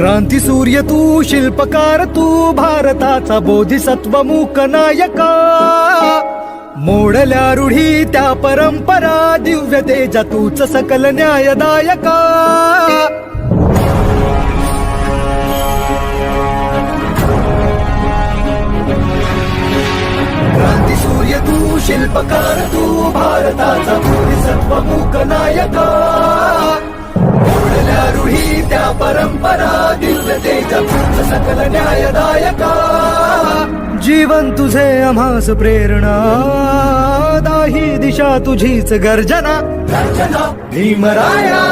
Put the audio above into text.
क्रांती सूर्य तू, शिल्पकार तू, भारताचा बोधिसत्व मूक नायका. मोडल्या रूढी त्या परंपरा, दिव्य तेजा तूच सकल न्यायदायका. क्रांती सूर्य तू, शिल्पकार तू, भारताचा बोधिसत्व मूक नायका. मोडल्या रूढी त्या परंपरा, दिव्य तेजा तूच सकल न्यायदायका. जीवन तुझे आम्हास प्रेरणा, दाही दिशा तुझीच गर्जना. भीमराया